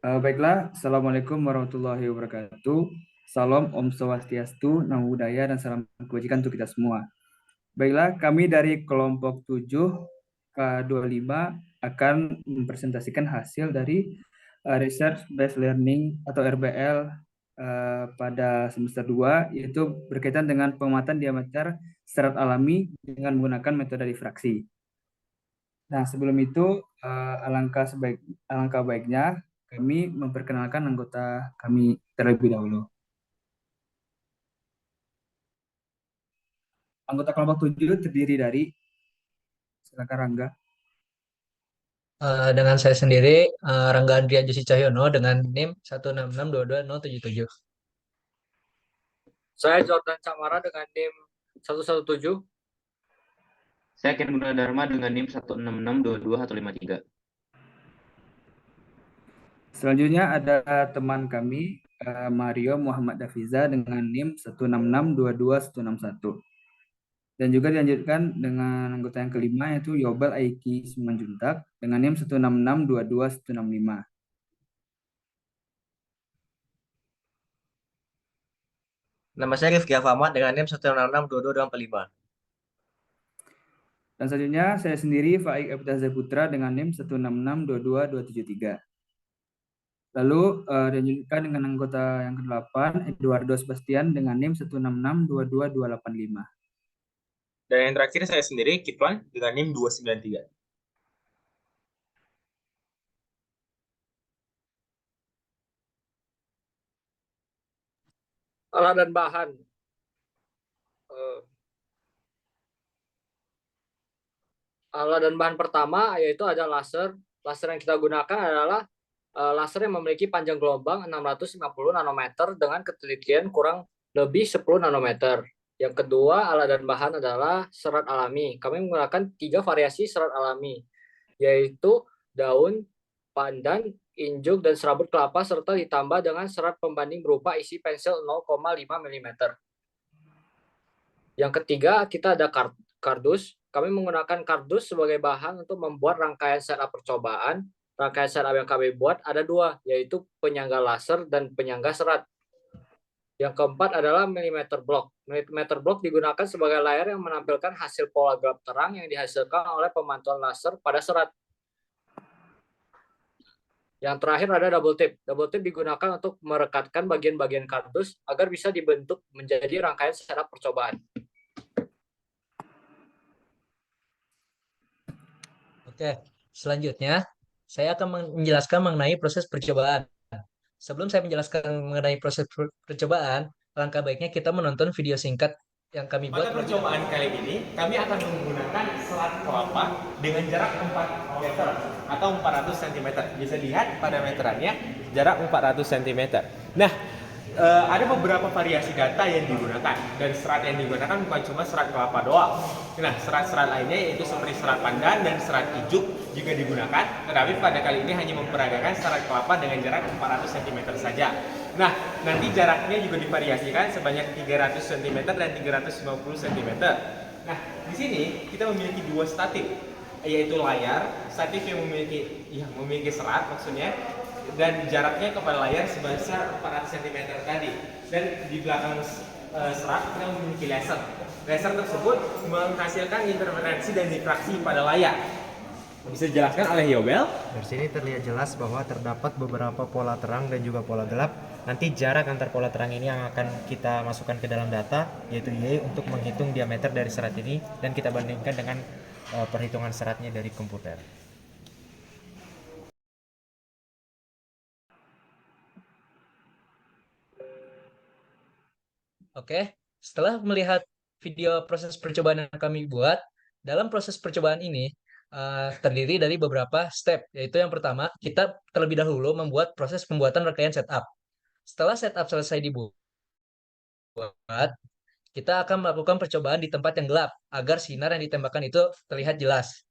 Baiklah, Assalamualaikum warahmatullahi wabarakatuh. Salam Om Swastiastu, Namo Buddhaya, dan salam kebajikan untuk kita semua. Baiklah, kami dari kelompok 7 K25 akan mempresentasikan hasil dari Research Based Learning atau RBL pada semester 2, yaitu berkaitan dengan pengamatan diameter serat alami dengan menggunakan metode difraksi. Nah, sebelum itu alangkah baiknya kami memperkenalkan anggota kami terlebih dahulu. Anggota kelompok 7 terdiri dari, silakan Rangga. Dengan saya sendiri, Rangga Andrian Josi Cahyono dengan NIM 166220077. Saya Jordan Camara dengan NIM 117. Saya Ken Gunadarma dengan NIM 166225153. Selanjutnya ada teman kami Mario Muhammad Dafiza dengan NIM 1662261. Dan juga dilanjutkan dengan anggota yang kelima yaitu Yobel Aiki Simanjuntak dengan NIM 1662265. Nama saya Rifki Afamad dengan NIM 1662225. Dan selanjutnya saya sendiri Faik Abdazza Putra dengan NIM 1662273. Lalu dilanjutkan dengan anggota yang ke-8 Eduardo Sebastian dengan NIM 1662285. Dan yang terakhir saya sendiri, Kiflan, dengan NIM 293. Alat dan bahan. Alat dan bahan pertama yaitu ada laser. Laser yang kita gunakan adalah laser yang memiliki panjang gelombang 650 nanometer dengan ketelitian kurang lebih 10 nanometer. Yang kedua, alat dan bahan adalah serat alami. Kami menggunakan 3 variasi serat alami, yaitu daun, pandan, injuk, dan serabut kelapa, serta ditambah dengan serat pembanding berupa isi pensil 0,5 mm. Yang ketiga, kita ada kardus. Kami menggunakan kardus sebagai bahan untuk membuat rangkaian setup percobaan. Rangkaian setup yang kami buat ada 2, yaitu penyangga laser dan penyangga serat. Yang keempat adalah millimeter block. Millimeter block digunakan sebagai layar yang menampilkan hasil pola gelap terang yang dihasilkan oleh pemantauan laser pada serat. Yang terakhir ada double tip. Double tip digunakan untuk merekatkan bagian-bagian kardus agar bisa dibentuk menjadi rangkaian setup percobaan. Oke, selanjutnya saya akan menjelaskan mengenai proses percobaan. Sebelum saya menjelaskan mengenai proses percobaan, langkah baiknya kita menonton video singkat yang kami buat. Pada percobaan kali ini, kami akan menggunakan serat kelapa dengan jarak 4 meter atau 400 cm. Bisa lihat pada meterannya jarak 400 cm. Nah, ada beberapa variasi data yang digunakan, dan serat yang digunakan bukan cuma serat kelapa doang. Nah, serat-serat lainnya yaitu seperti serat pandan dan serat ijuk juga digunakan, tetapi pada kali ini hanya memperagakan serat kelapa dengan jarak 400 cm saja. Nah, nanti jaraknya juga divariasikan sebanyak 300 cm dan 350 cm. Nah, di sini kita memiliki 2 statif, yaitu layar, statif yang memiliki serat maksudnya, dan jaraknya kepada layar sebesar 400 cm tadi. Dan di belakang serat kita memiliki laser. Laser tersebut menghasilkan interferensi dan difraksi pada layar. Bisa dijelaskan oleh Yobel? Dari sini terlihat jelas bahwa terdapat beberapa pola terang dan juga pola gelap. Nanti jarak antar pola terang ini yang akan kita masukkan ke dalam data, yaitu Y, untuk menghitung diameter dari serat ini, dan kita bandingkan dengan perhitungan seratnya dari komputer. Oke, setelah melihat video proses percobaan yang kami buat, dalam proses percobaan ini terdiri dari beberapa step, yaitu yang pertama, kita terlebih dahulu membuat proses pembuatan rangkaian setup. Setelah setup selesai dibuat, kita akan melakukan percobaan di tempat yang gelap, agar sinar yang ditembakkan itu terlihat jelas.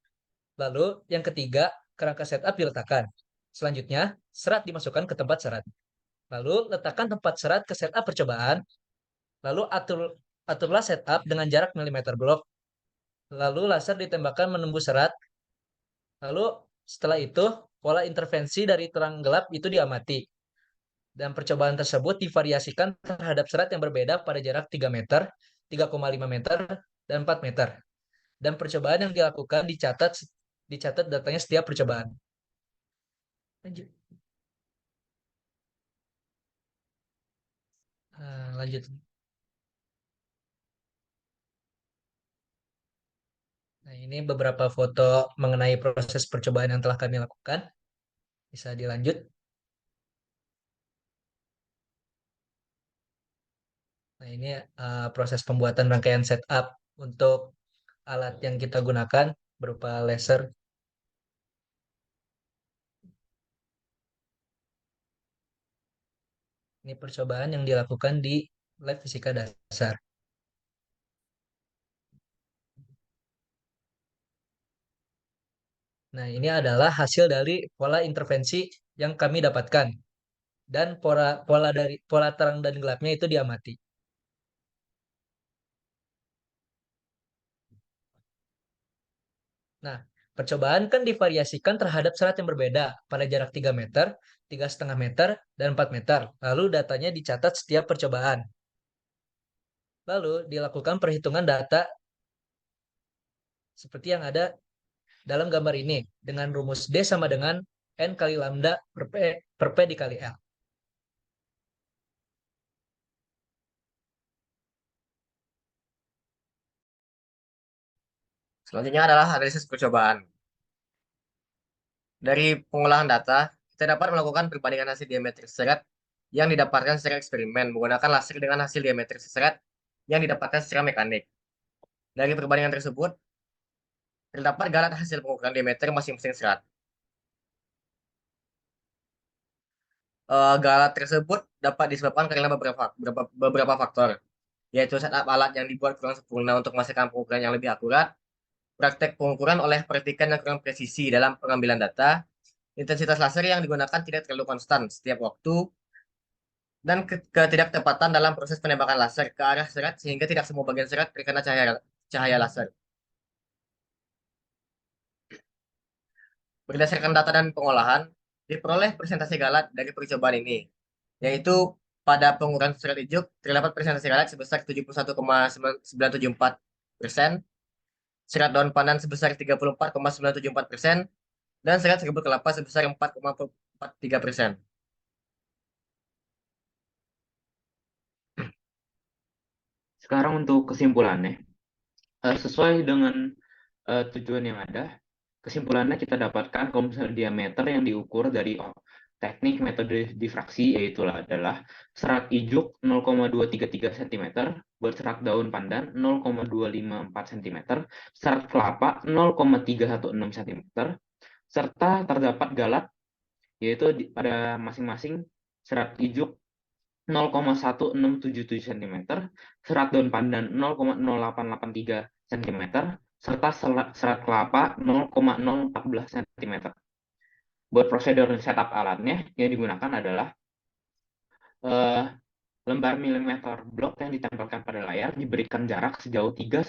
Lalu, yang ketiga, kerangka setup diletakkan. Selanjutnya, serat dimasukkan ke tempat serat. Lalu, letakkan tempat serat ke setup percobaan. Lalu, aturlah setup dengan jarak milimeter blok. Lalu, laser ditembakkan menembus serat. Lalu, setelah itu, pola intervensi dari terang gelap itu diamati. Dan percobaan tersebut divariasikan terhadap serat yang berbeda pada jarak 3 meter, 3,5 meter, dan 4 meter. Dan percobaan yang dilakukan dicatat datanya setiap percobaan. Lanjut. Lanjut. Nah, ini beberapa foto mengenai proses percobaan yang telah kami lakukan. Bisa dilanjut. Nah, ini proses pembuatan rangkaian setup untuk alat yang kita gunakan berupa laser. Ini percobaan yang dilakukan di lab fisika dasar. Nah, ini adalah hasil dari pola intervensi yang kami dapatkan dan pola terang dan gelapnya itu diamati. Nah, percobaan kan divariasikan terhadap serat yang berbeda pada jarak 3 meter, 3,5 meter, dan 4 meter. Lalu datanya dicatat setiap percobaan. Lalu dilakukan perhitungan data seperti yang ada dalam gambar ini dengan rumus D sama dengan N kali lambda per P dikali L. Selanjutnya adalah analisis percobaan. Dari pengolahan data, kita dapat melakukan perbandingan hasil diametri serat yang didapatkan secara eksperimen menggunakan laser dengan hasil diametri serat yang didapatkan secara mekanik. Dari perbandingan tersebut, terdapat galat hasil pengukuran diameter masing-masing serat. Galat tersebut dapat disebabkan karena beberapa faktor, yaitu setup alat yang dibuat kurang sempurna untuk menghasilkan pengukuran yang lebih akurat, praktek pengukuran oleh perhatikan yang kurang presisi dalam pengambilan data, intensitas laser yang digunakan tidak terlalu konstan setiap waktu, dan ketidaktepatan dalam proses penembakan laser ke arah serat sehingga tidak semua bagian serat terkena cahaya laser. Berdasarkan data dan pengolahan, diperoleh presentasi galat dari percobaan ini, yaitu pada pengukuran serat ijuk terdapat presentasi galat sebesar 71,974%, serat daun pandan sebesar 34,974%, dan serat serbuk kelapa sebesar 4,43%. Sekarang untuk kesimpulannya, sesuai dengan tujuan yang ada, kesimpulannya kita dapatkan kalau misalnya diameter yang diukur dari teknik metode difraksi yaitu adalah serat ijuk 0,233 cm, buat serat daun pandan 0,254 cm, serat kelapa 0,316 cm, serta terdapat galat yaitu pada masing-masing serat ijuk 0,1677 cm, serat daun pandan 0,0883 cm, serta serat kelapa 0,014 cm. Buat prosedur setup alatnya yang digunakan adalah lembar milimeter blok yang ditempelkan pada layar diberikan jarak sejauh 3-4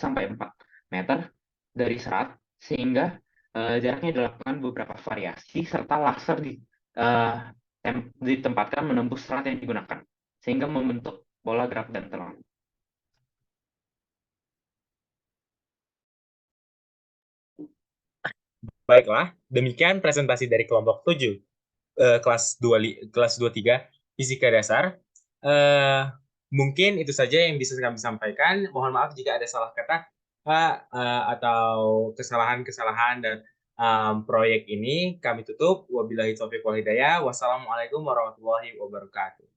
meter dari serat sehingga jaraknya dilakukan beberapa variasi serta laser ditempatkan menembus serat yang digunakan sehingga membentuk pola gerak dan terang. Baiklah, demikian presentasi dari kelompok 7 kelas 23 Fisika Dasar. Mungkin itu saja yang bisa kami sampaikan. Mohon maaf jika ada salah kata atau kesalahan-kesalahan dan proyek ini kami tutup. Wabillahi taufiq wal hidayah. Wassalamualaikum warahmatullahi wabarakatuh.